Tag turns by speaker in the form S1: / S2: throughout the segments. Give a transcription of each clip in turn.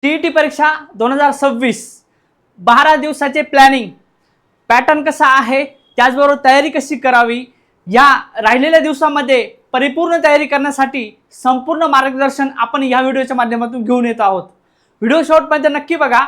S1: TET परीक्षा 2026 12 दिवसाचे planning pattern कसा आहे, त्याचबरोबर तयारी कशी करावी, या राहिलेल्या दिवसामध्ये परिपूर्ण तयारी करण्यासाठी संपूर्ण मार्गदर्शन आपण या व्हिडिओच्या माध्यमातून घेऊन येत आहोत। व्हिडिओ शेवटपर्यंत नक्की बघा।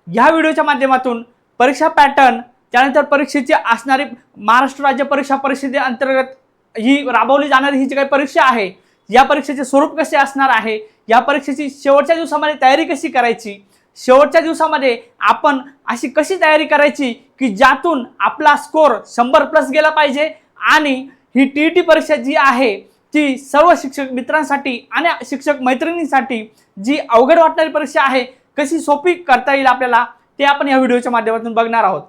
S1: या व्हिडिओच्या माध्यमातून परीक्षा पॅटर्न, त्यानंतर परीक्षेची असणारी महाराष्ट्र राज्य परीक्षा परिषदेअंतर्गत ही राबवली जाणारी ही जी काही परीक्षा आहे, या परीक्षेचे स्वरूप कसे असणार आहे, या परीक्षेची शेवटच्या दिवसामध्ये तयारी कशी करायची, शेवटच्या दिवसामध्ये आपण अशी कशी तयारी करायची की ज्यातून आपला स्कोर 100+ गेला पाहिजे आणि ही टीईटी परीक्षा जी आहे ती सर्व शिक्षक मित्रांसाठी आणि शिक्षक मैत्रिणींसाठी जी अवघड वाटणारी परीक्षा आहे कशी सोपी करता येईल आपल्याला, ते आपण या व्हिडिओच्या माध्यमातून बघणार आहोत।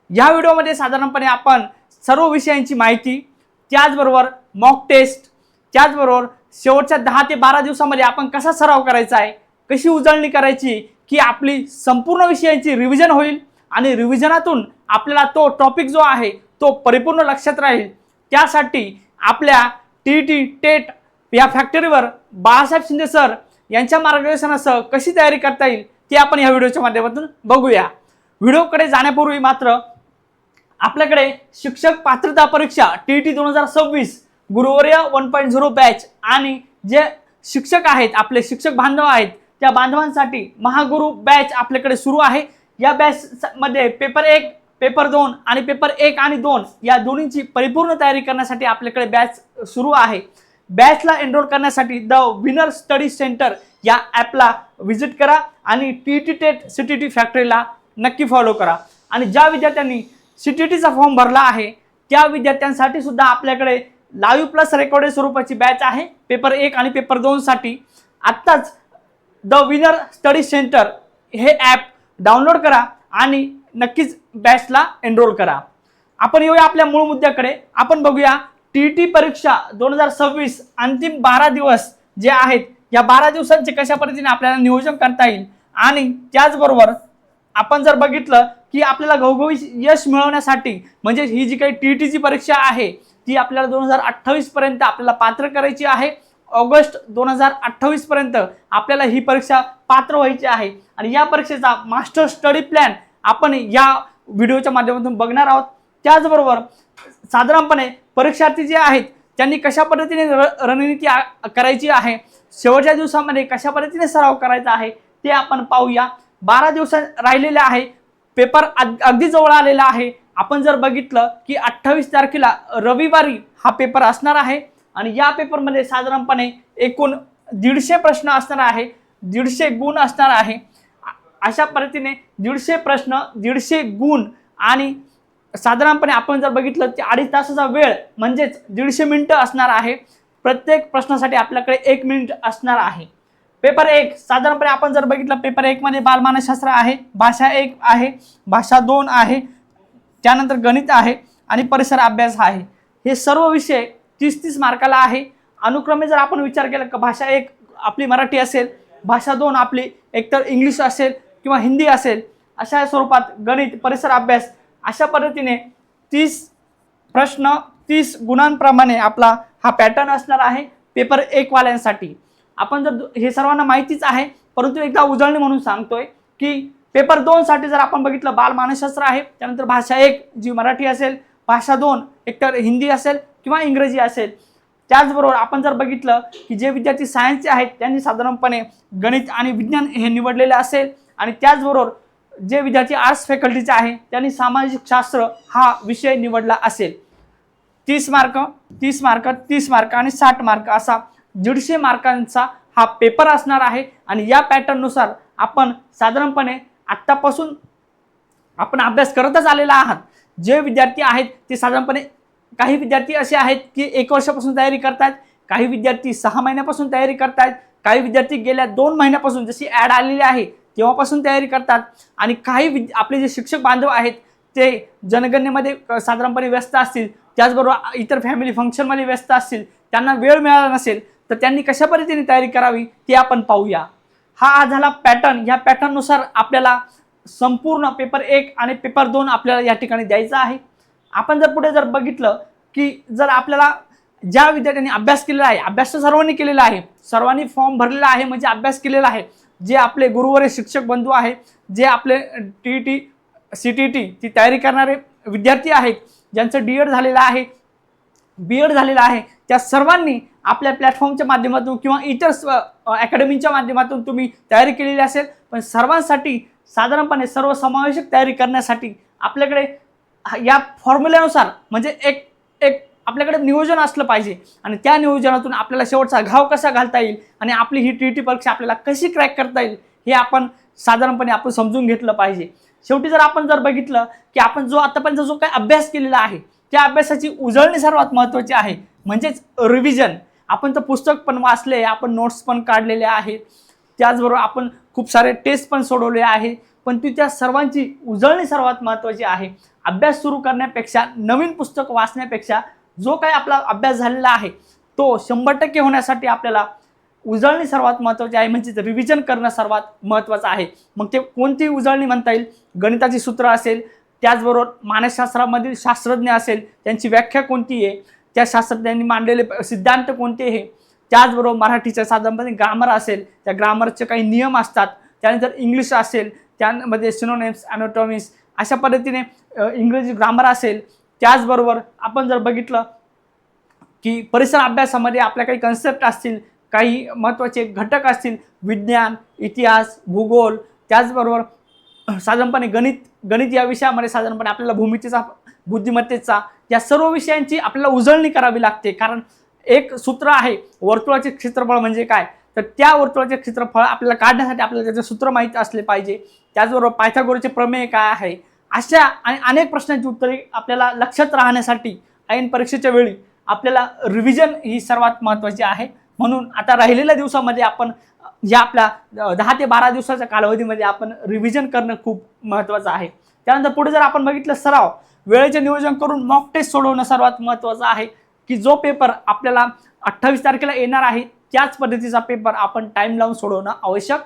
S1: या व्हिडिओमध्ये साधारणपणे आपण सर्व विषयांची माहिती, त्याचबरोबर मॉक टेस्ट, त्याचबरोबर शेवटच्या 10 ते 12 दिवसामध्ये आपण कसा सराव करायचा आहे, कशी उजळणी करायची की आपली संपूर्ण विषयांची रिव्हिजन होईल आणि रिव्हिजनातून आपल्याला तो टॉपिक जो आहे तो परिपूर्ण लक्षात राहील, त्यासाठी आपल्या टीईटी टेट या फॅक्टरीवर बाळासाहेब शिंदे सर यांच्या मार्गदर्शनासह कशी तयारी करता येईल ते आपण या व्हिडिओच्या माध्यमातून बघूया। व्हिडिओकडे जाण्यापूर्वी मात्र आपल्याकडे शिक्षक पात्रता परीक्षा टीईटी 2026 गुरुवर्य 1.0 बॅच आणि जे शिक्षक आहेत, आपले शिक्षक बांधव आहेत, त्या बांधवांसाठी महागुरु बॅच आपल्याकडे सुरू आहे। या बॅच मध्ये पेपर 1, पेपर 2 आणि पेपर 1 आणि 2 या दोन्हीची परिपूर्ण तयारी करण्यासाठी आपल्याकडे बॅच सुरू आहे। बॅचला एनरोल करण्यासाठी द विनर स्टडी सेंटर या ॲपला व्हिजिट करा आणि टीईटी टेट सीटीटी फॅक्टरीला नक्की फॉलो करा। आणि ज्या विद्यार्थ्यांनी सीटीटीचा फॉर्म भरला आहे त्या विद्यार्थ्यांसाठी सुद्धा आपल्याकडे लाईव्ह प्लस रेकॉर्डेड स्वरूपाची बॅच आहे पेपर 1 आणि पेपर 2 साठी। आत्ताच द विनर स्टडी सेंटर हे ॲप डाउनलोड करा आणि नक्कीच बॅचला एनरोल करा। आपण येऊया आपल्या मूळ मुद्द्याकडे। आपण बघूया टीईटी परीक्षा 2026 अंतिम 12 दिवस जे आहेत, या 12 दिवसांचे कशा पद्धतीने आपल्याला नियोजन करता येईल आणि त्याचबरोबर आपण जर बघितलं की आपल्याला घवघवीत यश मिळवण्यासाठी, म्हणजे ही जी काही टीईटीची परीक्षा आहे ती आपल्याला 2028 पर्यंत आपल्याला पात्र करायची आहे। ऑगस्ट 2028 पर्यंत आपल्याला ही परीक्षा पात्र व्हायची आहे आणि या परीक्षेचा मास्टर स्टडी प्लॅन आपण या व्हिडिओच्या माध्यमातून बघणार आहोत। त्याचबरोबर साधारणपणे परीक्षार्थी जे आहेत त्यांनी कशा पद्धतीने रणनीती करायची आहे, शेवटच्या दिवसामध्ये कशा पद्धतीने सराव करायचा आहे ते आपण पाहूया। 12 दिवस राहिलेले आहे, पेपर अगदी जवळ आलेला आहे। आपण जर बघितलं की 28 तारखेला रविवारी हा पेपर असणार आहे आणि या पेपरमध्ये साधारणपणे एकूण 150 प्रश्न असणार आहे, 150 गुण असणार आहे। अशा पद्धतीने 150 प्रश्न, 150 गुण आणि साधारणपणे आपण जर बघितलं की 2.5 तासाचा वेळ म्हणजेच 150 मिनिटं असणार आहे। प्रत्येक प्रश्नासाठी आपल्याकडे 1 मिनिट असणार आहे। पेपर 1 साधारणपणे आपण जर बघितलं, पेपर 1 मध्ये बालमानसशास्त्र आहे, भाषा 1 आहे, भाषा 2 आहे, त्यानंतर गणित आहे आणि परिसर अभ्यास आहे। हे सर्व विषय 30-30 मार्काला आहे। अनुक्रमे जर आपण विचार केला की भाषा 1 आपली मराठी असेल, भाषा 2 आपली एकतर इंग्लिश असेल किंवा हिंदी असेल, अशा स्वरूपात गणित, परिसर अभ्यास, अशा पद्धतीने 30 प्रश्न 30 गुणांप्रमाणे आपला हा पॅटर्न असणार आहे पेपर 1 वाल्यांसाठी। आपण जर हे सर्वांना माहितीच आहे, परंतु एकदा उजळणी म्हणून सांगतोय की पेपर 2 साठी जर आपण बघितलं बालमानसशास्त्र आहे, त्यानंतर भाषा 1 जी मराठी असेल, भाषा 2 एकतर हिंदी असेल किंवा इंग्रजी असेल। त्याचबरोबर आपण जर बघितलं की जे विद्यार्थी सायन्सचे आहेत त्यांनी साधारणपणे गणित आणि विज्ञान हे निवडलेले असेल आणि त्याचबरोबर जे विद्यार्थी आर्ट्स फॅकल्टीचे आहे त्यांनी सामाजिक शास्त्र हा विषय निवडला असेल। 30 मार्क 30 मार्क 30 मार्क आणि 60 मार्क असा 150 मार्कांचा हा पेपर असणार आहे आणि या पॅटर्ननुसार आपण साधारणपणे आत्तापासून आपण अभ्यास करतच आलेला आहात। जे विद्यार्थी आहेत ते साधारणपणे, काही विद्यार्थी असे आहेत की 1 वर्षापासून तयारी करतात, काही विद्यार्थी 6 महिन्यापासून तयारी करतात, काही विद्यार्थी गेल्या 2 महिन्यापासून जशी ॲड आलेली आहे तेव्हापासून तयारी करतात आणि काही आपले जे शिक्षक बांधव आहेत ते जनगणनेमध्ये साधारणपणे व्यस्त असतील, त्याचबरोबर इतर फॅमिली फंक्शनमध्ये व्यस्त असतील, त्यांना वेळ मिळाला नसेल, तर त्यांनी कशा पद्धतीने तयारी करावी ते आपण पाहूया। हा झाला पॅटर्न। या पॅटर्ननुसार आपल्याला संपूर्ण पेपर 1 आणि पेपर 2 आपल्याला या ठिकाणी द्यायचा आहे। आपण जर पुढे जर बघितलं की जर आपल्याला ज्या विद्यार्थ्यांनी अभ्यास केलेला आहे, अभ्यास तर सर्वांनी केलेला आहे, सर्वांनी फॉर्म भरलेला आहे म्हणजे अभ्यास केलेला आहे, जे आपले गुरुवारी शिक्षक बंधू आहेत, जे आपले TET CTET ची तयारी करणारे विद्यार्थी आहेत, ज्यांचं DED झालेलं आहे, BEd झालेलं आहे, त्या सर्वांनी आपल्या प्लॅटफॉर्मच्या माध्यमातून किंवा इतर अकॅडमीच्या माध्यमातून तुम्ही तयारी केलेली असेल, पण सर्वांसाठी साधारणपणे सर्वसमावेशक तयारी करण्यासाठी आपल्याकडे या फॉर्म्युल्यानुसार म्हणजे एक एक आपल्याकडे नियोजन असलं पाहिजे आणि त्या नियोजनातून आपल्याला शेवटचा घाव कसा घालता येईल आणि आपली ही TET परीक्षा आपल्याला कशी क्रॅक करता येईल हे आपण साधारणपणे आपण समजून घेतलं पाहिजे। शेवटी आपण जर बघितलं की आपण जो आतापर्यंत जो काही अभ्यास केलेला आहे त्या अभ्यासाची उजळणी सर्वात महत्त्वाची आहे, म्हणजेच रिव्हिजन। आपण तर पुस्तक पण वाचले, आपण नोट्स पण काढलेले आहेत, त्याचबरोबर आपण खूप सारे टेस्ट पण सोडवले आहे, पण त्या सर्वांची उजळणी सर्वात महत्त्वाची आहे। अभ्यास सुरू करण्यापेक्षा, नवीन पुस्तक वाचण्यापेक्षा जो काही आपला अभ्यास झालेला आहे तो 100% होण्यासाठी आपल्याला उजळणी सर्वात महत्त्वाची आहे, म्हणजे रिव्हिजन करणं सर्वात महत्त्वाचं आहे। मग ते कोणती उजळणी म्हणता येईल? गणिताची सूत्र असेल, त्याचबरोबर मानसशास्त्रामधील शास्त्रज्ञ असेल त्यांची व्याख्या कोणती आहे, त्या शास्त्रज्ञांनी मांडलेले सिद्धांत कोणते आहे, त्याचबरोबर मराठीचं साधारणपणे ग्रामर असेल, त्या ग्रामरचे काही नियम असतात, त्यानंतर इंग्लिश असेल त्यामध्ये सिनोनिम्स, ॲनाटॉमीज, अशा पद्धतीने इंग्रजी ग्रामर असेल। त्याचबरोबर आपण जर बघितलं की परिसर अभ्यासामध्ये आपल्या काही कन्सेप्ट असतील, काही महत्त्वाचे घटक असतील, विज्ञान, इतिहास, भूगोल, त्याचबरोबर साधारणपणे गणित या विषयामध्ये साधारणपणे आपल्याला भूमितीचा, बुद्धिमत्तेचा, या सर्व विषयांची आपल्याला उजळणी करावी लागते। कारण एक सूत्र आहे वर्तुळाचे क्षेत्रफळ म्हणजे काय, तर त्या वर्तुळाचे क्षेत्रफळ आपल्याला काढण्यासाठी आपल्याला त्याचे सूत्र माहिती असले पाहिजे। त्याचबरोबर पायथागोरसचे प्रमेय काय आहे, अशा आणि अनेक प्रश्नांची उत्तरे आपल्याला लक्षात राहण्यासाठी ऐन परीक्षेच्या वेळी आपल्याला रिव्हिजन ही सर्वात महत्त्वाची आहे। म्हणून आता राहिलेल्या दिवसामध्ये आपण या आपल्या 10 ते 12 दिवसाच्या कालावधीमध्ये आपण रिव्हिजन करणं खूप महत्त्वाचं आहे। त्यानंतर पुढे जर आपण बघितलं सराव, वेळेचे नियोजन करून मॉक टेस्ट सोडवणं सर्वात महत्त्वाचं आहे, की जो पेपर आपल्याला 28 तारखेला येणार आहे त्याच पद्धतीचा पेपर आपण टाइम लावून सोडवणं आवश्यक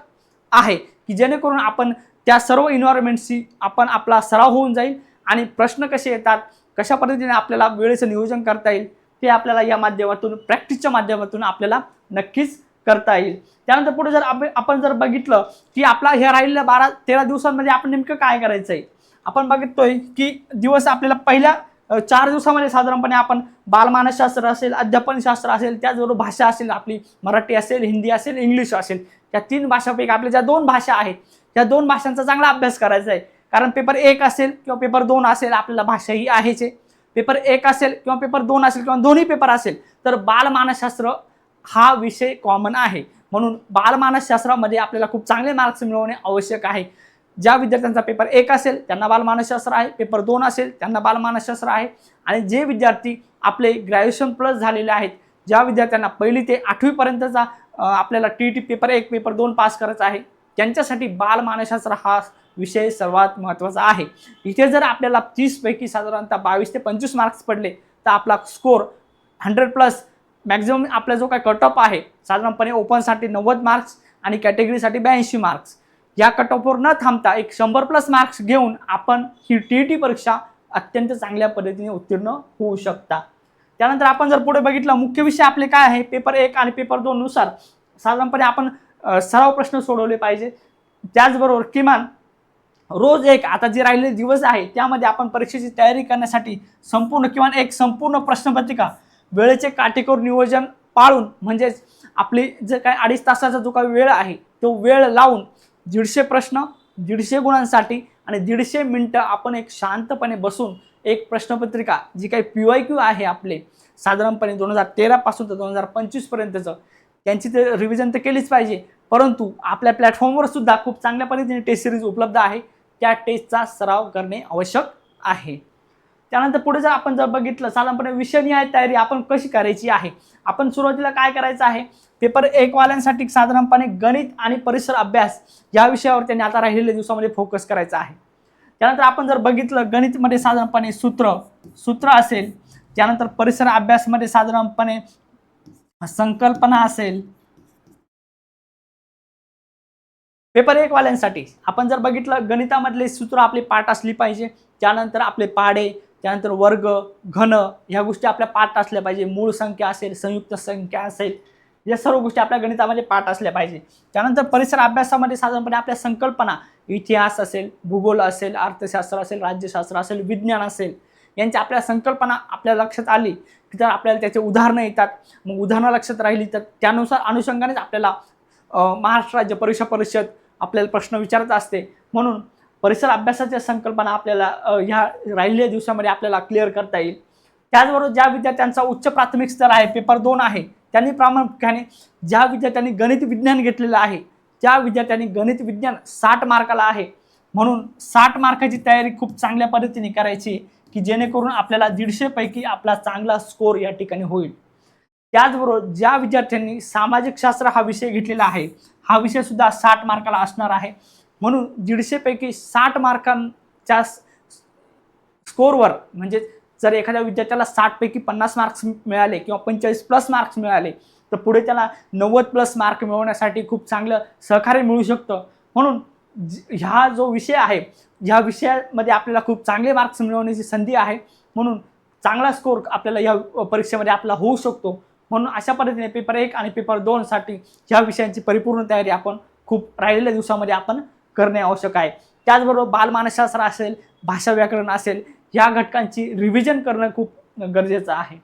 S1: आहे, की जेणेकरून आपण त्या सर्व एन्व्हायरमेंटशी आपण आपला सराव होऊन जाईल आणि प्रश्न कसे येतात, कशा पद्धतीने आपल्याला वेळेचं नियोजन करता येईल ते आपल्याला या माध्यमातून, प्रॅक्टिसच्या माध्यमातून आपल्याला नक्कीच करता येईल। त्यानंतर पुढे जर आपण जर बघितलं की आपला ह्या राहिलेल्या 12-13 दिवसांमध्ये आपण नेमकं काय करायचं आहे, आपण बघतोय की दिवस आपल्याला पहिल्या 4 दिवसामध्ये साधारणपणे आपण बालमानसशास्त्र असेल, अध्यापनशास्त्र असेल, त्याचबरोबर भाषा असेल, आपली मराठी असेल, हिंदी असेल, इंग्लिश असेल, त्या 3 भाषापैकी आपल्या ज्या 2 भाषा आहेत त्या 2 भाषांचा चांगला अभ्यास करायचा आहे। कारण पेपर 1 असेल किंवा पेपर 2 असेल, आपल्याला भाषा ही आहेच आहे। पेपर 1 असेल किंवा पेपर 2 असेल किंवा दोन्ही पेपर असेल तर बालमानसशास्त्र हा विषय कॉमन आहे, म्हणून बालमानसशास्त्रामध्ये आपल्याला खूप चांगले मार्क्स मिळवणे आवश्यक आहे। ज्या विद्यार्थ्यांचा पेपर 1 असेल त्यांना बालमानसशास्त्र आहे, पेपर 2 असेल त्यांना बालमानसशास्त्र आहे, आणि जे विद्यार्थी आपले ग्रॅज्युएशन प्लस झालेले आहेत, ज्या विद्यार्थ्यांना 1ली ते 8वी पर्यंतचा आपल्याला TET पेपर 1 पेपर 2 पास करायचा आहे त्यांच्यासाठी बालमानसशास्त्र हा विषय सर्वात महत्त्वाचा आहे। इथे जर आपल्याला 30 पैकी साधारणतः 22 ते 25 मार्क्स पडले तर आपला स्कोर 100+ मॅक्झिमम आपला जो काय कट ऑफ आहे साधारणपणे ओपनसाठी 90 मार्क्स आणि कॅटेगरीसाठी 82 मार्क्स, या कट ऑफवर न थांबता एक 100+ मार्क्स घेऊन आपण ही TET परीक्षा अत्यंत चांगल्या पद्धतीने उत्तीर्ण होऊ शकता। त्यानंतर आपण जर पुढे बघितलं मुख्य विषय आपले काय आहे, पेपर 1 आणि पेपर 2 नुसार साधारणपणे आपण सराव प्रश्न सोडवले पाहिजे। त्याचबरोबर किमान रोज एक, आता जे राहिलेले दिवस आहे त्यामध्ये आपण परीक्षेची तयारी करण्यासाठी किमान एक संपूर्ण प्रश्नपत्रिका वेळेचे काटेकोर नियोजन पाळून, म्हणजेच आपली जे काय 2.5 तासाचा जो काही वेळ आहे तो वेळ लावून 150 प्रश्न 150 गुणांसाठी आणि 150 मिनिटं आपण एक शांतपणे बसून एक प्रश्नपत्रिका जी काही PYQ आहे आपले साधारणपणे 2013 पासून तर 2025 पर्यंतचं त्यांची ते रिव्हिजन तर केलीच पाहिजे, परंतु आपल्या प्लॅटफॉर्मवर सुद्धा खूप चांगल्या पद्धतीने टेस्ट सिरीज उपलब्ध आहे, त्या टेस्टचा सराव करणे आवश्यक आहे। त्यानंतर पुढे जर आपण बघितलं साधारणपणे विषयनिहाय तयारी आपण कशी करायची आहे, आपण सुरुवातीला काय करायचं आहे, पेपर 1 वाल्यांसाठी साधारणपणे गणित आणि परिसर अभ्यास या विषयावर त्यांनी आता राहिलेल्या दिवसामध्ये फोकस करायचा आहे। त्यानंतर आपण जर बघितलं गणितमध्ये साधारणपणे सूत्र असेल, त्यानंतर परिसर अभ्यासमध्ये साधारणपणे संकल्पना असेल। पेपर 1 वाल्यांसाठी आपण जर बघितलं गणितामधले सूत्र आपली पाठ असली पाहिजे, त्यानंतर आपले पाढे, त्यानंतर वर्ग, घन ह्या गोष्टी आपल्या पाठ असल्या पाहिजे, मूळ संख्या असेल, संयुक्त संख्या असेल, या सर्व गोष्टी आपल्या गणितामध्ये पाठ असल्या पाहिजे. त्यानंतर परिसर अभ्यासामध्ये साधारणपणे आपल्या संकल्पना, इतिहास असेल, भूगोल असेल, अर्थशास्त्र असेल, राज्यशास्त्र असेल, विज्ञान असेल, यांच्या आपल्या संकल्पना आपल्या लक्षात आली की तर आपल्याला त्याचे उदाहरणं येतात. मग उदाहरणं लक्षात राहिली तर त्यानुसार अनुषंगानेच आपल्याला महाराष्ट्र राज्य परीक्षा परिषद आपल्याला प्रश्न विचारत असते. म्हणून परिसर अभ्यासाच्या संकल्पना आपल्याला ह्या राहिलेल्या दिवसामध्ये आपल्याला क्लिअर करता येईल. त्याचबरोबर ज्या विद्यार्थ्यांचा उच्च प्राथमिक स्तर आहे, पेपर 2 आहे, त्यांनी प्रामुख्याने ज्या विद्यार्थ्यांनी गणित विज्ञान घेतलेलं आहे त्या विद्यार्थ्यांनी गणित विज्ञान 60 मार्काला आहे, म्हणून 60 मार्काची तयारी खूप चांगल्या पद्धतीने करायची की जेणेकरून आपल्याला 150 पैकी आपला चांगला स्कोर या ठिकाणी होईल. त्याचबरोबर ज्या विद्यार्थ्यांनी सामाजिक शास्त्र हा विषय घेतलेला आहे, हा विषय सुद्धा 60 मार्काला असणार आहे, म्हणून 150 पैकी 60 मार्कांच्या स्कोरवर, म्हणजे जर एखाद्या विद्यार्थ्याला 60 पैकी 50 मार्क्स मिळाले किंवा 45+ मार्क्स मिळाले तर पुढे त्याला 90+ मार्क मिळवण्यासाठी खूप चांगलं सहकार्य मिळू शकतं. म्हणून ह्या जो विषय आहे, ह्या विषयामध्ये आपल्याला खूप चांगले मार्क्स मिळवण्याची संधी आहे, म्हणून चांगला स्कोर आपल्याला या परीक्षेमध्ये आपला होऊ शकतो. म्हणून अशा पद्धतीने पेपर 1 आणि पेपर 2 साठी ह्या विषयांची परिपूर्ण तयारी आपण खूप राहिलेल्या दिवसामध्ये आपण करणे आवश्यक आहे. त्याचबरोबर बालमानसशास्त्र असेल, भाषा व्याकरण असेल, या घटकांची रिव्हिजन करणं खूप गरजेचं आहे.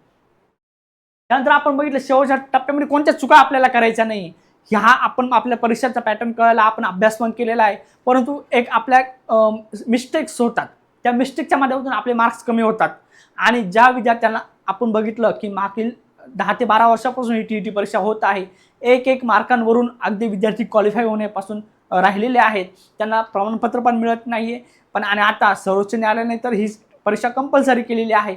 S1: त्यानंतर आपण बघितलं शेवटच्या टप्प्यामध्ये कोणत्या चुका आपल्याला करायच्या नाही. ह्या आपण आपल्या परीक्षेचा पॅटर्न कळायला आपण अभ्यास पण केलेला आहे, परंतु एक आपल्या मिस्टेक्स होतात, त्या मिस्टेकच्या माध्यमातून आपले मार्क्स कमी होतात. आणि ज्या विद्यार्थ्यांना आपण बघितलं की मागील 10 ते 12 वर्षापासून ही TET परीक्षा होत आहे, एक मार्कांवरून अगदी विद्यार्थी क्वालिफाय होण्यापासून राहिलेले आहेत, त्यांना प्रमाणपत्र पण मिळत नाहीये. पण आणि आता सर्वोच्च न्यायालयाने तर ही परीक्षा कंपल्सरी केलेली आहे,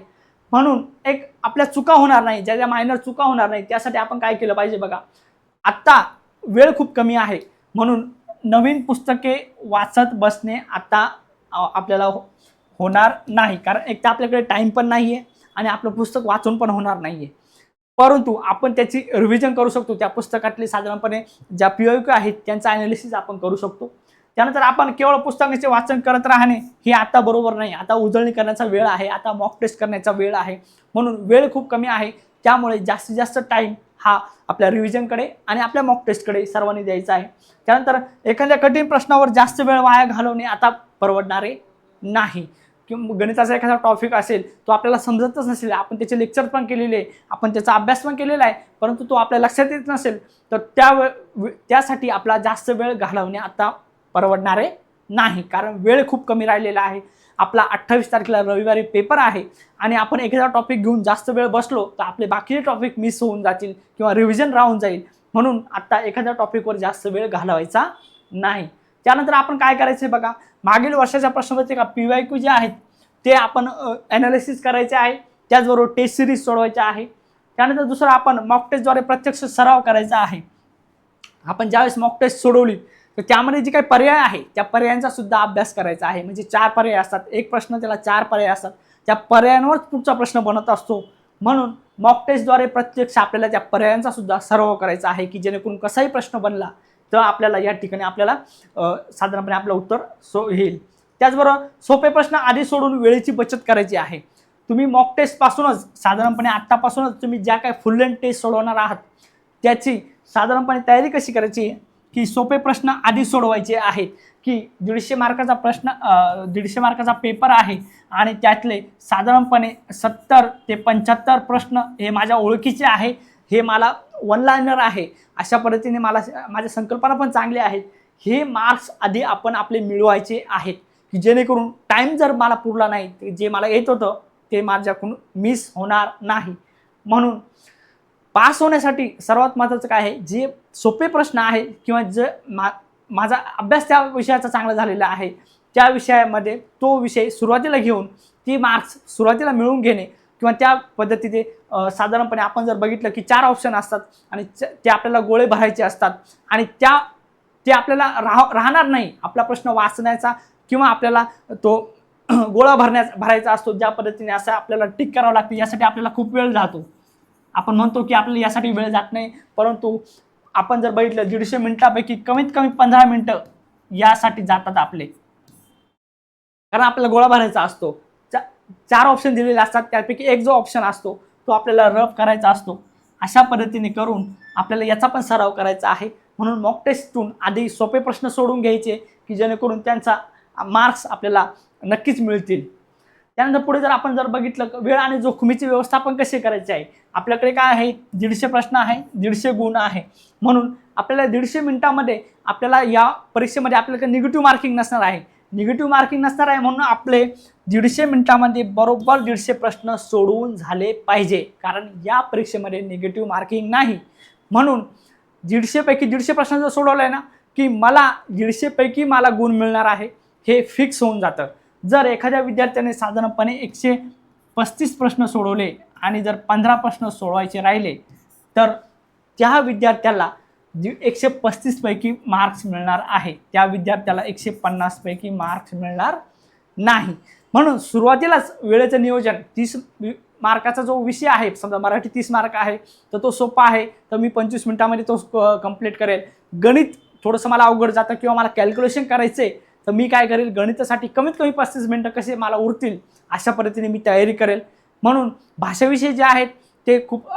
S1: म्हणून एक आपल्या चुका होणार नाही, ज्या मायनर चुका होणार नाही त्यासाठी आपण काय केलं पाहिजे बघा. आत्ता वेळ खूप कमी आहे, म्हणून नवीन पुस्तके वाचत बसणे आता आपल्याला होणार नाही, कारण एक तर आपल्याकडे टाइम पण नाही आहे आणि आपलं पुस्तक वाचून पण होणार नाही आहे. परंतु आपण त्याची रिव्हिजन करू शकतो. त्या पुस्तकातले साधारणपणे ज्या POQ आहेत त्यांचं ॲनालिसिस आपण करू शकतो. त्यानंतर आपण केवळ पुस्तकाचे वाचन करत राहणे हे आता बरोबर नाही. आता उजळणी करण्याचा वेळ आहे, आता मॉक टेस्ट करण्याचा वेळ आहे, म्हणून वेळ खूप कमी आहे. त्यामुळे जास्तीत जास्त टाईम हा आपल्या रिव्हिजनकडे आणि आपल्या मॉक टेस्टकडे सर्वांनी द्यायचा आहे. त्यानंतर एखाद्या कठीण प्रश्नावर जास्त वेळ वाया घालवणे आता परवडणारे नाही. किंवा गणिताचा एखादा टॉपिक असेल, तो आपल्याला समजतच नसेल, आपण त्याचे लेक्चर पण केलेले, आपण त्याचा अभ्यास पण केलेला आहे, परंतु तो आपल्या लक्षात येत नसेल तर त्यासाठी आपला जास्त वेळ घालवणे आता परवडणारे नाही, कारण वेळ खूप कमी राहिलेला आहे. आपला 28 तारखेला रविवारी पेपर आहे आणि आपण एखादा टॉपिक घेऊन जास्त वेळ बसलो तर आपले बाकीचे टॉपिक मिस होऊन जातील किंवा रिव्हिजन राहून जाईल. म्हणून आता एखाद्या टॉपिकवर जास्त वेळ घालवायचा नाही. त्यानंतर आपण काय करायचं बघा, मागील वर्षाच्या प्रश्नपत्रिका PYQ जे आहेत ते आपण ॲनालिसिस करायचे आहे. त्याचबरोबर टेस्ट सिरीज सोडवायच्या आहे. त्यानंतर दुसरं आपण मॉक टेस्टद्वारे प्रत्यक्ष सराव करायचा आहे. आपण ज्यावेळेस मॉक टेस्ट सोडवली तर त्यामध्ये जे काही पर्याय आहे त्या पर्यायांचा सुद्धा अभ्यास करायचा आहे. म्हणजे 4 पर्याय असतात, एक प्रश्न त्याला 4 पर्याय असतात, त्या पर्यायांवर पुढचा प्रश्न बनत असतो. म्हणून मॉक टेस्टद्वारे प्रत्यक्ष आपल्याला त्या पर्यायांचा सुद्धा सराव करायचा आहे की जेणेकरून कसाही प्रश्न बनला तर आपल्याला या ठिकाणी आपल्याला साधारणपणे आपलं उत्तर येईल. त्याचबरोबर सोपे प्रश्न आधी सोडून वेळेची बचत करायची आहे. तुम्ही मॉक टेस्टपासूनच साधारणपणे आत्तापासूनच तुम्ही ज्या काही फुल लेंथ टेस्ट सोडवणार आहात त्याची साधारणपणे तयारी कशी करायची की सोपे प्रश्न आधी सोडवायचे आहेत. की 150 मार्काचा प्रश्न 150 मार्काचा पेपर आहे आणि त्यातले साधारणपणे 70 ते 75 प्रश्न हे माझ्या ओळखीचे आहे, हे मला वन लाइनर आहे, अशा पद्धतीने मला माझ्या संकल्पना पण चांगल्या आहेत. हे मार्क्स आधी आपण आपले मिळवायचे आहेत की जेणेकरून टाईम जर मला पुरला नाही तर जे मला येत होतं ते माझ्याकडून मिस होणार नाही. म्हणून पास होण्यासाठी सर्वात महत्त्वाचं काय आहे, जे सोपे प्रश्न आहे किंवा जे माझा अभ्यास त्या विषयाचा चांगला झालेला आहे त्या विषयामध्ये तो विषय सुरुवातीला घेऊन ती मार्क्स सुरुवातीला मिळवून घेणे किंवा त्या पद्धतीने साधारणपणे आपण जर बघितलं की 4 ऑप्शन असतात आणि ते आपल्याला गोळे भरायचे असतात आणि ते आपल्याला राहणार नाही. आपला प्रश्न वाचण्याचा किंवा आपल्याला तो गोळा भरायचा असतो, ज्या पद्धतीने असं आपल्याला टिक करावं लागतं. यासाठी आपल्याला खूप वेळ जातो. आपण म्हणतो की आपल्याला यासाठी वेळ जात नाही, परंतु आपण जर बघितलं 150 मिनिटापैकी कमीत कमी 15 मिनिटं यासाठी जातात आपले, कारण आपल्याला गोळा भरायचा असतो. 4 ऑप्शन दिलेले असतात, त्यापैकी एक जो ऑप्शन असतो तो आपल्याला रफ करायचा असतो अशा पद्धतीने करून आपल्याला याचा पण सराव करायचा आहे। म्हणून मॉक टेस्टतून आधी सोपे प्रश्न सोडून घ्यायचे की जेणेकरून त्यांचा मार्क्स आपल्याला नक्कीच मिळतील। त्यानंतर पुढे जर आपण बघितलं वेळ आणि जोखमीचे व्यवस्थापन कसे करायचे आहे, आपल्याकडे काय आहे 150 प्रश्न आहे, 150 गुण आहे। म्हणून आपल्याला 150 मिनिटांमध्ये आपल्याला या परीक्षेमध्ये आपल्याला निगेटिव्ह मार्किंग नसणार आहे, निगेटिव्ह मार्किंग नसणार आहे म्हणून आपले 150 मिनिटांमध्ये बरोबर 150 प्रश्न सोडवून झाले पाहिजे, कारण या परीक्षेमध्ये निगेटिव्ह मार्किंग नाही। म्हणून 150 पैकी 150 प्रश्न जर सोडवले ना की मला 150 पैकी मला गुण मिळणार आहे हे फिक्स होऊन जातं। जर एखाद्या विद्यार्थ्याने साधारणपणे 135 प्रश्न सोडवले आणि जर 15 प्रश्न सोडवायचे राहिले तर त्या विद्यार्थ्याला 135 पैकी मार्क्स मिळणार आहे, त्या विद्यार्थ्याला 150 पैकी मार्क्स मिळणार नाही। म्हणून सुरुवातीलाच वेळेचं नियोजन 30 मार्काचा जो विषय आहे, समजा मराठी 30 मार्क आहे तर तो सोपा आहे तर मी 25 मिनिटांमध्ये तो कंप्लीट करेल। गणित थोडंसं मला अवघड जातं किंवा मला कॅल्क्युलेशन करायचे तर मी काय करेल, गणितासाठी कमीत कमी 35 मिनिटं कसे मला उरतील अशा पद्धतीने मी तयारी करेल। म्हणून भाषाविषय जे आहेत ते खूप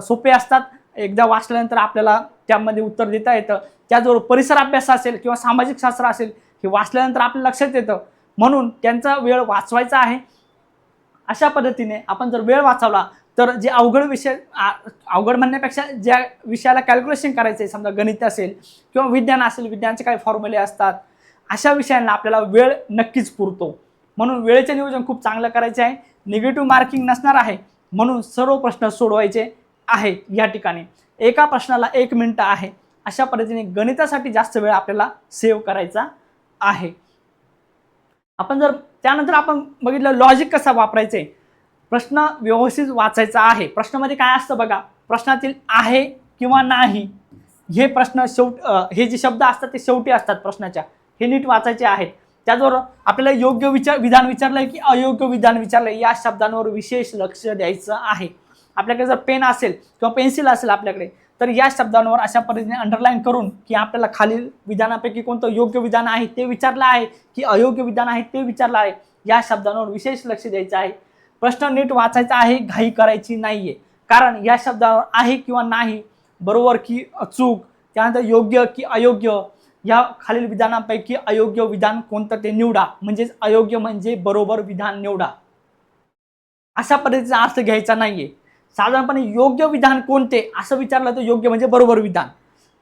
S1: सोपे असतात, एकदा वाचल्यानंतर आपल्याला त्यामध्ये उत्तर देता येतं। त्याचबरोबर परिसर अभ्यास असेल किंवा सामाजिक शास्त्र असेल हे वाचल्यानंतर आपल्या लक्षात येतं, म्हणून त्यांचा वेळ वाचवायचा आहे। अशा पद्धतीने आपण जर वेळ वाचवला तर जे अवघड विषय, अवघड म्हणण्यापेक्षा ज्या विषयाला कॅल्क्युलेशन करायचं आहे, समजा गणित असेल किंवा विज्ञान असेल, विज्ञानाचे काही फॉर्म्युले असतात, अशा विषयांना आपल्याला वेळ नक्कीच पुरतो। म्हणून वेळेचे नियोजन खूप चांगलं करायचे आहे, निगेटिव्ह मार्किंग नसणार आहे म्हणून सर्व प्रश्न सोडवायचे आहेत। या ठिकाणी एका प्रश्नाला 1 मिनिट आहे, अशा पद्धतीने गणितासाठी जास्त वेळ आपल्याला सेव्ह करायचा आहे। आपण जर त्यानंतर आपण बघितलं लॉजिक कसा वापरायचे, प्रश्न व्यवस्थित वाचायचा आहे। प्रश्नामध्ये काय असतं बघा, प्रश्नातील आहे किंवा नाही हे प्रश्न हे जे शब्द असतात ते शेवटी असतात प्रश्नाच्या, हे नीट वाचायचे आहेत। त्याचबरोबर आपल्याला योग्य विधान विचारलंय की अयोग्य विधान विचारलंय या शब्दांवर विशेष लक्ष द्यायचं आहे। आपल्याकडे जर पेन असेल किंवा पेन्सिल असेल आपल्याकडे तर या शब्दांवर अशा पद्धतीने अंडरलाईन करून की आपल्याला खालील विधानापैकी कोणतं योग्य विधान आहे ते विचारलं आहे की अयोग्य विधान आहे ते विचारलं आहे, या शब्दांवर विशेष लक्ष द्यायचं आहे। प्रश्न नीट वाचायचा आहे, घाई करायची नाहीये, कारण या शब्दावर आहे किंवा नाही, बरोबर की चूक, त्यानंतर योग्य की अयोग्य, या खालील विधानांपैकी अयोग्य विधान कोणतं ते निवडा, म्हणजेच अयोग्य म्हणजे बरोबर विधान निवडा, अशा पद्धतीचा अर्थ घ्यायचा नाहीये। साधारणपणे योग्य विधान कोणते असं विचारलं तर योग्य म्हणजे बरोबर विधान,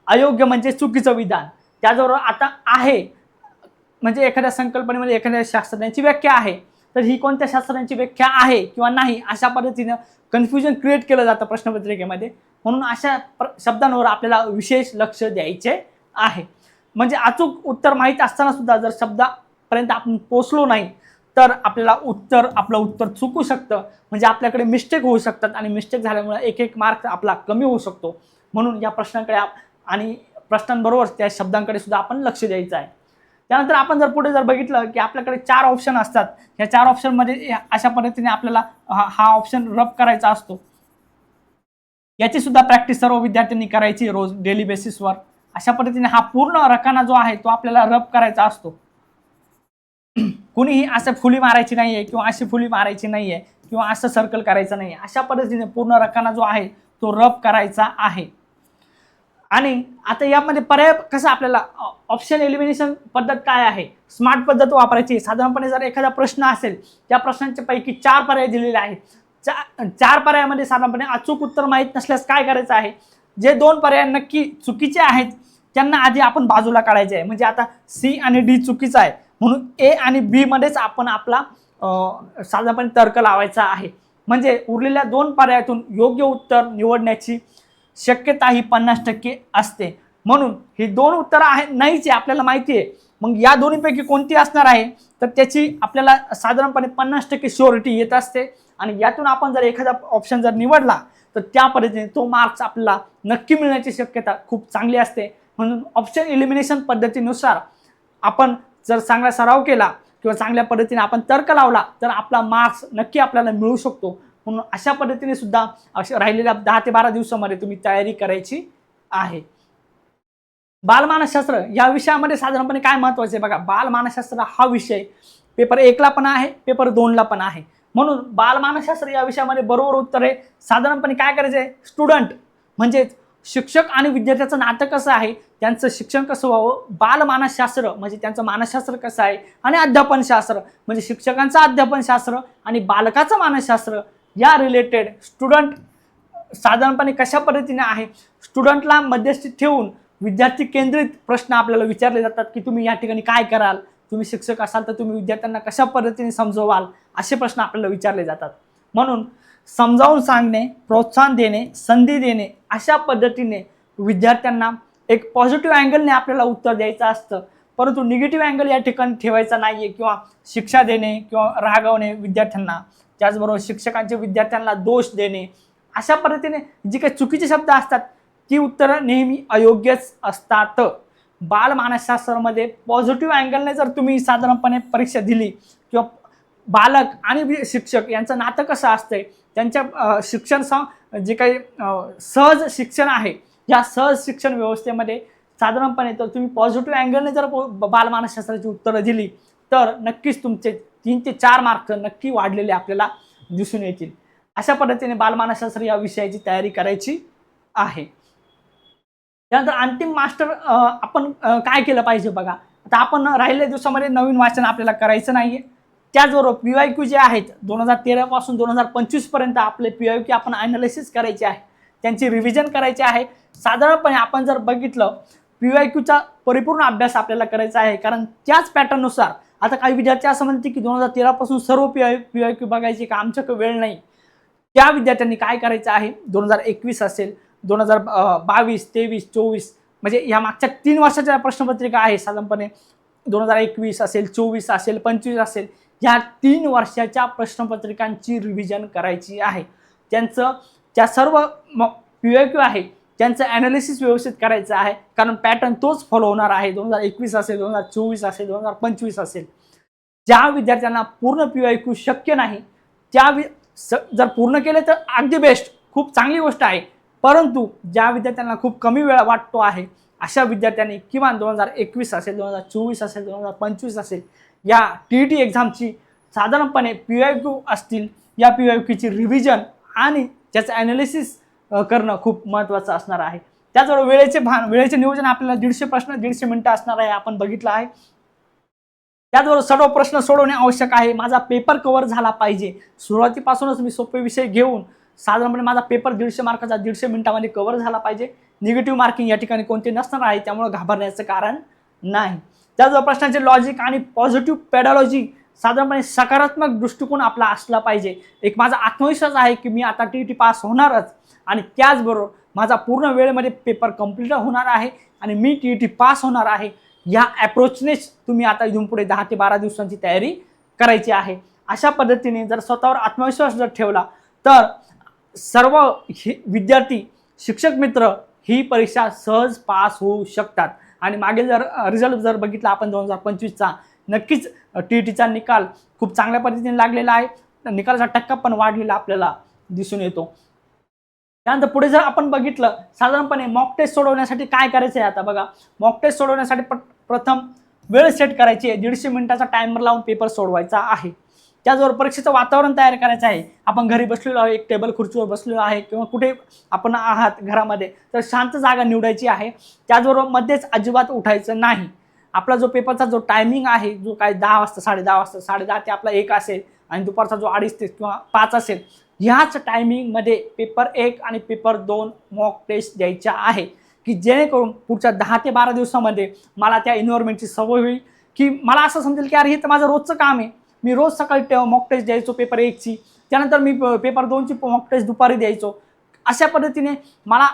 S1: अयोग्य म्हणजे चुकीचं विधान। त्याचबरोबर आता आहे म्हणजे एखाद्या संकल्पनेमध्ये एखाद्या शास्त्रज्ञाची व्याख्या आहे तर ही कोणत्या शास्त्रज्ञाची व्याख्या आहे किंवा नाही, अशा पद्धतीनं कन्फ्युजन क्रिएट केलं जातं प्रश्नपत्रिकेमध्ये। म्हणून अशा शब्दांवर आपल्याला विशेष लक्ष द्यायचे आहे। म्हणजे अचूक उत्तर माहीत असताना सुद्धा जर शब्दापर्यंत आपण पोहोचलो नाही तर आपल्याला आपलं उत्तर चुकू शकतं, म्हणजे आपल्याकडे मिस्टेक होऊ शकतात आणि मिस्टेक झाल्यामुळे एक मार्क आपला कमी होऊ शकतो। म्हणून या प्रश्नांकडे आणि प्रश्नांबरोबर त्या शब्दांकडे सुद्धा आपण लक्ष द्यायचं आहे। त्यानंतर आपण जर पुढे बघितलं की आपल्याकडे 4 ऑप्शन असतात, या 4 ऑप्शनमध्ये अशा पद्धतीने आपल्याला हा ऑप्शन रब करायचा असतो। याची सुद्धा प्रॅक्टिस सर्व विद्यार्थ्यांनी करायची रोज डेली बेसिसवर। अशा पद्धतीने हा पूर्ण रकाना जो आहे तो आपल्याला रब करायचा असतो। कुणीही असं फुली मारायची नाहीये किंवा अशी फुली मारायची नाहीये किंवा असं सर्कल करायचं नाहीये, अशा पद्धतीने पूर्ण रकाना जो आहे तो रब करायचा आहे। आणि आता यामध्ये पर्याय कसा आपल्याला ऑप्शन एलिमिनेशन पद्धत काय आहे, स्मार्ट पद्धत वापरायची। साधारणपणे जर एखादा प्रश्न असेल त्या प्रश्नांच्या पैकी 4 पर्याय दिलेले आहेत, 4 पर्यायामध्ये साधारणपणे अचूक उत्तर माहीत नसल्यास काय करायचं आहे, जे 2 पर्याय नक्की चुकीचे आहेत त्यांना आधी आपण बाजूला काढायचे आहे। म्हणजे आता सी आणि डी चुकीचा आहे म्हणून ए आणि बी मध्येच आपण आपला साधारणपणे तर्क लावायचा आहे। म्हणजे उरलेल्या 2 पर्यायातून योग्य उत्तर निवडण्याची शक्यता ही 50% असते। म्हणून ही 2 उत्तरं आहे नाहीच आहे आपल्याला माहिती आहे, मग या दोन्हीपैकी कोणती असणार आहे तर त्याची आपल्याला साधारणपणे 50% शुअरिटी येत असते। आणि यातून आपण जर एखादा ऑप्शन जर निवडला तर त्या पद्धतीने तो मार्क्स आपल्याला नक्की मिळण्याची शक्यता खूप चांगली असते। म्हणून ऑप्शन एलिमिनेशन पद्धतीनुसार आपण जर चांगला सराव केला किंवा चांगल्या पद्धतीने आपण तर्क लावला तर आपला मार्क्स नक्की आपल्याला मिळू शकतो। म्हणून अशा पद्धतीने सुद्धा राहिलेल्या 10 ते 12 दिवसामध्ये तुम्ही तयारी करायची आहे। बालमानसशास्त्र या विषयामध्ये साधारणपणे काय महत्त्वाचे बघा, बालमानसशास्त्र हा विषय पेपर 1 ला पण आहे, पेपर 2 ला पण आहे। म्हणून बालमानसशास्त्र या विषयामध्ये बरोबर उत्तर आहे साधारणपणे काय करायचं आहे, स्टुडंट म्हणजे शिक्षक आणि विद्यार्थ्याचं नातं कसं आहे, त्यांचं शिक्षण कसं व्हावं, बालमानसशास्त्र म्हणजे त्यांचं मानसशास्त्र कसं आहे, आणि अध्यापनशास्त्र म्हणजे शिक्षकांचं अध्यापनशास्त्र आणि बालकाचं मानसशास्त्र या रिलेटेड स्टुडंट साधारणपणे कशा पद्धतीने आहे, स्टुडंटला मध्यस्थी ठेवून विद्यार्थी केंद्रित प्रश्न आपल्याला विचारले जातात की तुम्ही या ठिकाणी काय कराल, तुम्ही शिक्षक असाल तर तुम्ही विद्यार्थ्यांना कशा पद्धतीने समजवाल, असे प्रश्न आपल्याला विचारले जातात. म्हणून समजावून सांगणे, प्रोत्साहन देणे, संधी देणे अशा पद्धतीने विद्यार्थ्यांना एक पॉझिटिव्ह अँगलने आपल्याला उत्तर द्यायचं असतं, परंतु निगेटिव्ह अँगल या ठिकाणी ठेवायचा नाही आहे किंवा शिक्षा देणे किंवा रागावणे विद्यार्थ्यांना, त्याचबरोबर शिक्षकांचे विद्यार्थ्यांना दोष देणे अशा पद्धतीने जी काही चुकीचे शब्द असतात ती उत्तरं नेहमी अयोग्यच असतात. बालमानसशास्त्रामध्ये पॉझिटिव्ह अँगलने जर तुम्ही साधारणपणे परीक्षा दिली किंवा बालक आणि शिक्षक यांचं नातं कसं असतंय, त्यांच्या शिक्षण जे काही सहज शिक्षण आहे या सहज शिक्षण व्यवस्थेमध्ये साधारणपणे तर तुम्ही पॉझिटिव्ह अँगलने जर बालमानसशास्त्राची उत्तरं दिली तर नक्कीच तुमचे 3 ते 4 मार्क नक्की वाढलेले आपल्याला दिसून येतील. अशा पद्धतीने बालमानसशास्त्र या विषयाची तयारी करायची आहे. त्यानंतर अंतिम मास्टर आपण काय केलं पाहिजे बघा, आता आपण राहिलेल्या दिवसामध्ये नवीन वाचन आपल्याला करायचं नाहीये. त्याचबरोबर PYQ जे आहेत 2013 पासून 2025 पर्यंत आपले PYQ आपण ॲनालिसिस करायचे आहे, त्यांची रिव्हिजन करायची आहे. साधारणपणे आपण जर बघितलं PYQचा परिपूर्ण अभ्यास आपल्याला करायचा आहे, कारण त्याच पॅटर्ननुसार आता काही विद्यार्थी असं म्हणते की 2013 पासून सर्व PYQ बघायचे का, आमच्याकडे वेळ नाही. त्या विद्यार्थ्यांनी काय करायचं आहे, 2021 असेल, 2022, 23, 24 म्हणजे या मागच्या 3 वर्षाच्या प्रश्नपत्रिका आहे साधारणपणे 2021 असेल, 24 असेल, 25 असेल, या 3 वर्षाच्या प्रश्नपत्रिकांची रिव्हिजन करायची आहे. त्यांचं त्या सर्व PYQ आहे त्यांचं ॲनालिसिस व्यवस्थित करायचं आहे, कारण पॅटर्न तोच फॉलो होणार आहे. 2021 असेल, 2024 असेल, 2025 असेल. ज्या विद्यार्थ्यांना पूर्ण PYQ शक्य नाही त्या जर पूर्ण केले तर अगदी बेस्ट, खूप चांगली गोष्ट आहे. परंतु ज्या विद्यार्थ्यांना खूप कमी वेळ वाटतो आहे अशा विद्यार्थ्यांनी किमान 2021 असेल, 2024 असेल, 2025 असेल या TET एक्झामची साधारणपणे PYQ असतील, या PYQची रिव्हिजन आणि त्याचं ॲनालिसिस करणं खूप महत्त्वाचं असणार आहे. त्याचबरोबर वेळेचे नियोजन आपल्याला 150 प्रश्न 150 मिनिटं असणार आहे, आपण बघितलं आहे. त्याचबरोबर सर्व प्रश्न सोडवणे आवश्यक आहे. माझा पेपर कव्हर झाला पाहिजे. सुरुवातीपासूनच मी सोपे विषय घेऊन साधारणपणे माझा पेपर 150 मार्काचा 150 मिनिटांमध्ये कव्हर झाला पाहिजे. निगेटिव्ह मार्किंग या ठिकाणी कोणते नसणार आहे, त्यामुळे घाबरण्याचं कारण नाही. त्याचबरोबर प्रश्नांचे लॉजिक आणि पॉझिटिव्ह पेडॉलॉजी साधारणपणे सकारात्मक दृष्टिकोन आपला असला पाहिजे. एक माझा आत्मविश्वास आहे की मी आता TET पास होणारच आणि त्याचबरोबर माझा पूर्ण वेळेमध्ये पेपर कंप्लीट होणार आहे आणि मी TET पास होणार आहे. या अप्रोचनेच तुम्ही आता इथून पुढे 10 ते 12 दिवसांची तयारी करायची आहे. अशा पद्धतीने जर स्वतःवर आत्मविश्वास जर ठेवला तर सर्व विद्यार्थी, शिक्षक मित्र ही परीक्षा सहज पास होऊ शकतात. आणि मागील जर रिझल्ट जर बघितला आपण 2025चा, नक्कीच TETचा निकाल खूप चांगल्या पद्धतीने लागलेला आहे. निकालाचा टक्का पण वाढलेला आपल्याला दिसून येतो. त्यानंतर पुढे जर आपण बघितलं साधारणपणे मॉक टेस्ट सोडवण्यासाठी काय करायचं आहे, आता बघा मॉक टेस्ट सोडवण्यासाठी प्रथम वेळ सेट करायची आहे. 150 मिनिटाचा टायमर लावून पेपर सोडवायचा आहे. त्याचबरोबर परीक्षेचं वातावरण तयार करायचं आहे. आपण घरी बसलेलो आहे, एक टेबल खुर्चीवर बसलेलो आहे किंवा कुठे आपण आहात घरामध्ये, तर शांत जागा निवडायची आहे. त्याचबरोबर मध्येच अजिबात उठायचं नाही. आपला जो पेपरचा जो टायमिंग आहे, जो काय 10 वाजता 10:30 वाजता 10:30 ते आपला 1 असेल आणि दुपारचा जो 2:30 ते किंवा 5 असेल, ह्याच टायमिंगमध्ये पेपर 1 आणि पेपर 2 मॉक टेस्ट द्यायच्या आहे, की जेणेकरून पुढच्या 10 ते 12 दिवसामध्ये मला त्या एन्व्हायरमेंटची सवय होईल, की मला असं समजेल की अरे हे तर माझं रोजचं काम आहे. मी रोज सकाळी मॉक टेस्ट द्यायचो पेपर 1ची, त्यानंतर मी पेपर 2ची मॉक टेस्ट दुपारी द्यायचो. अशा पद्धतीने मला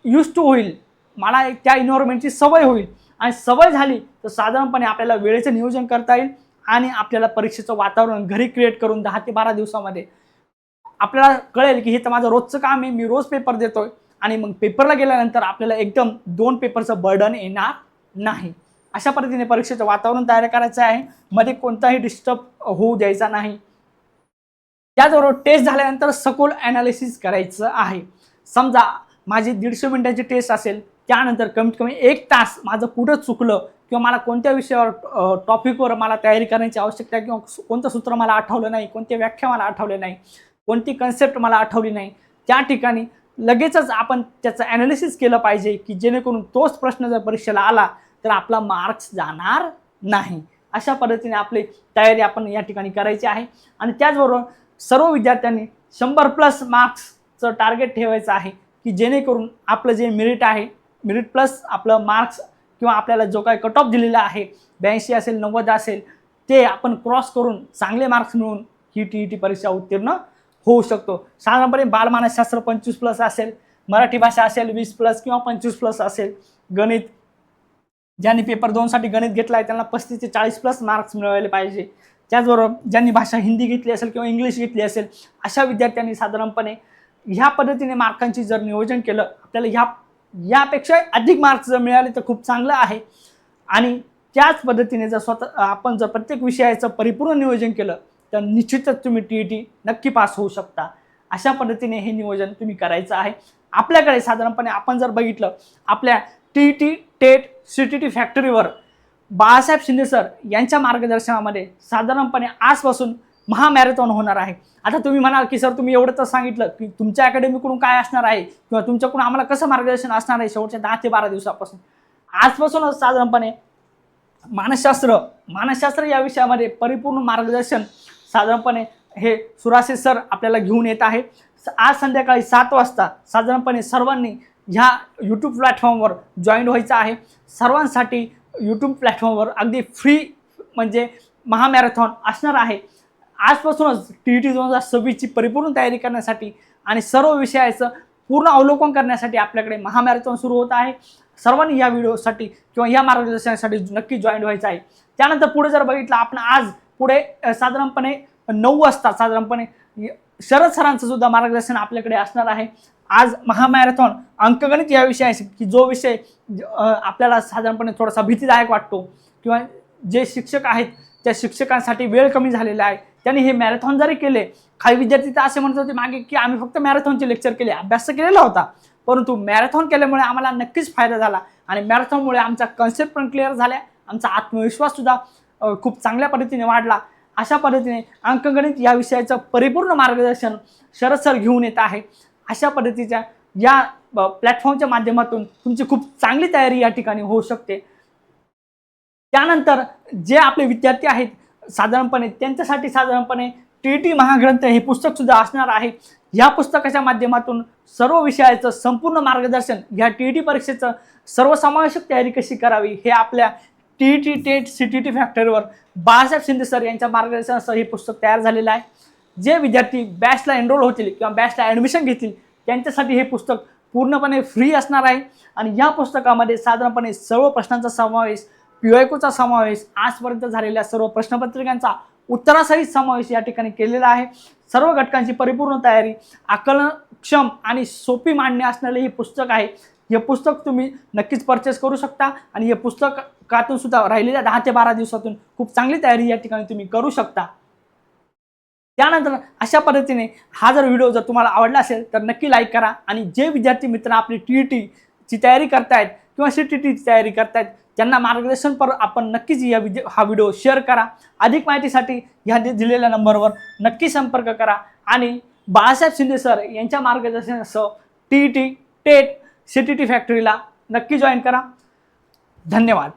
S1: यूज टू होईल, मला त्या एन्व्हायरमेंटची सवय होईल आणि सवय झाली तर साधारणपणे आपल्याला वेळेचं नियोजन करता येईल आणि आपल्याला परीक्षेचं वातावरण घरी क्रिएट करून 10 ते 12 दिवसामध्ये आपल्याला कळेल की हे तर माझं रोजचं काम आहे, मी रोज पेपर देतोय आणि मग पेपरला गेल्यानंतर आपल्याला एकदम 2 पेपरचं बर्डन येणार नाही. अशा पद्धतीने परीक्षेचं वातावरण तयार करायचं आहे, मध्ये कोणताही डिस्टर्ब होऊ द्यायचा नाही. त्याचबरोबर टेस्ट झाल्यानंतर सखोल ॲनालिसिस करायचं आहे. समजा माझी 150 मिनिटांची टेस्ट असेल, त्यानंतर कमीत कमी 1 तास माझं कुठं चुकलं किंवा मला कोणत्या विषयावर टॉपिकवर मला तयारी करण्याची आवश्यकता आहे, किंवा कोणतं सूत्र मला आठवलं नाही, कोणते व्याख्या मला आठवले नाही, कोणती कन्सेप्ट मला आठवली नाही, त्या ठिकाणी लगेचच आपण त्याचं ॲनालिसिस केलं पाहिजे की जेणेकरून तोच प्रश्न जर परीक्षेला आला तर आपला मार्क्स जाणार नाही. अशा पद्धतीने आपली तयारी आपण या ठिकाणी करायची आहे. आणि त्याचबरोबर सर्व विद्यार्थ्यांनी 100+ मार्क्सचं टार्गेट ठेवायचं आहे की जेणेकरून आपलं जे मेरिट आहे, मेरिट प्लस आपलं मार्क्स किंवा आपल्याला जो काही कट ऑफ दिलेला आहे 82 असेल 90 असेल ते आपण क्रॉस करून चांगले मार्क्स मिळवून ही TET परीक्षा उत्तीर्ण होऊ शकतो. साधारणपणे बालमानसशास्त्र 25+ असेल, मराठी भाषा असेल 20+ किंवा 25+ असेल, गणित ज्यांनी पेपर 2साठी गणित घेतला आहे त्यांना 35 ते 40+ मार्क्स मिळवायला पाहिजे. त्याचबरोबर ज्यांनी भाषा हिंदी घेतली असेल किंवा इंग्लिश घेतली असेल अशा विद्यार्थ्यांनी साधारणपणे ह्या पद्धतीने मार्कांची जर नियोजन केलं आपल्याला यापेक्षा अधिक मार्क्स जर मिळाले तर खूप चांगलं आहे. आणि त्याच पद्धतीने जर आपण जर प्रत्येक विषयाचं परिपूर्ण नियोजन केलं तर निश्चितच तुम्ही TET नक्की पास होऊ शकता. अशा पद्धतीने हे नियोजन तुम्ही करायचं आहे. आपल्याकडे साधारणपणे आपण जर बघितलं आपल्या TET, टेट, CTT फॅक्टरीवर बाळासाहेब शिंदे सर यांच्या मार्गदर्शनामध्ये साधारणपणे आजपासून महामॅरेथॉन होणार आहे. आता तुम्ही म्हणाल की सर तुम्ही एवढं तर सांगितलं की तुमच्या अकॅडमीकडून काय असणार आहे किंवा तुमच्याकडून आम्हाला कसं मार्गदर्शन असणार आहे शेवटच्या 10 ते 12 दिवसापासून. आजपासूनच साधारणपणे मानसशास्त्र या विषयामध्ये परिपूर्ण मार्गदर्शन साधारणपणे हे सुरासे सर आपल्याला घेऊन येत आहे. आज संध्याकाळी 7 वाजता साधारणपणे सर्वांनी ह्या यूट्यूब प्लॅटफॉर्मवर जॉईन व्हायचं आहे. सर्वांसाठी यूट्यूब प्लॅटफॉर्मवर अगदी फ्री म्हणजे महामॅरेथॉन असणार आहे. आजपासूनच TET 2026ची परिपूर्ण तयारी करण्यासाठी आणि सर्व विषयाचं पूर्ण अवलोकन करण्यासाठी आपल्याकडे महामॅरेथॉन सुरू होत आहे. सर्वांनी या व्हिडिओसाठी किंवा या मार्गदर्शनासाठी नक्की जॉईन व्हायचं आहे. त्यानंतर पुढे जर बघितलं आपण आज पुढे साधारणपणे 9 वाजता साधारणपणे शरद सरांचं सुद्धा मार्गदर्शन आपल्याकडे असणार आहे. आज महामॅरेथॉन अंकगणित या विषयाशी की जो विषय आपल्याला साधारणपणे थोडासा भीतीदायक वाटतो किंवा जे शिक्षक आहेत त्या शिक्षकांसाठी वेळ कमी झालेला आहे त्यांनी हे मॅरेथॉन जरी केले, काही विद्यार्थी तर असे म्हणत होते मागे की आम्ही फक्त मॅरेथॉनचे लेक्चर केले, अभ्यास केलेला होता, परंतु मॅरेथॉन केल्यामुळे आम्हाला नक्कीच फायदा झाला आणि मॅरेथॉनमुळे आमचा कन्सेप्ट पण क्लिअर झाल्या, आमचा आत्मविश्वाससुद्धा खूप चांगल्या पद्धतीने वाढला. अशा पद्धतीने अंकगणित या विषयाचं परिपूर्ण मार्गदर्शन शरद सर घेऊन येत आहे. अशा पद्धतीच्या या प्लॅटफॉर्मच्या माध्यमातून तुमची खूप चांगली तयारी या ठिकाणी होऊ शकते. त्यानंतर जे आपले विद्यार्थी आहेत साधारणपणे त्यांच्यासाठी साधारणपणे TET महाग्रंथ हे पुस्तकसुद्धा असणार आहे. या पुस्तकाच्या माध्यमातून सर्व विषयाचं संपूर्ण मार्गदर्शन या TET परीक्षेचं सर्वसमावेशक तयारी कशी करावी हे आपल्या TET, टेट, CTT फॅक्टरीवर बाळासाहेब शिंदे सर यांच्या मार्गदर्शनासह हे पुस्तक तयार झालेलं आहे. जे विद्यार्थी बॅचला एनरोल होतील किंवा बॅचला ॲडमिशन घेतील त्यांच्यासाठी हे पुस्तक पूर्णपणे फ्री असणार आहे. आणि या पुस्तकामध्ये साधारणपणे सर्व प्रश्नांचा समावेश, PYQचा समावेश, आजपर्यंत झालेल्या सर्व प्रश्नपत्रिकांचा उत्तरासहित समावेश या ठिकाणी केलेला आहे. सर्व घटकांची परिपूर्ण तयारी, आकलनक्षम आणि सोपी मांडणी असलेले हे पुस्तक आहे. हे पुस्तक तुम्ही नक्कीच परचेस करू शकता आणि हे पुस्तकातून सुद्धा राहिलेल्या 10 ते 12 दिवसातून खूप चांगली तयारी या ठिकाणी तुम्ही करू शकता. त्यानंतर अशा पद्धतीने हा जर व्हिडिओ जर तुम्हाला आवडला असेल तर नक्की लाईक करा आणि जे विद्यार्थी मित्र आपली TETची तयारी करतायत किंवा CTTची तयारी करतायत त्यांना मार्गदर्शन पर आपण नक्कीच हा व्हिडिओ शेअर करा. अधिक माहितीसाठी ह्या दिलेल्या नंबरवर नक्की संपर्क करा आणि बाळासाहेब शिंदे सर यांच्या मार्गदर्शनासह TET, टेट, CTT फॅक्टरीला नक्की जॉईन करा. धन्यवाद.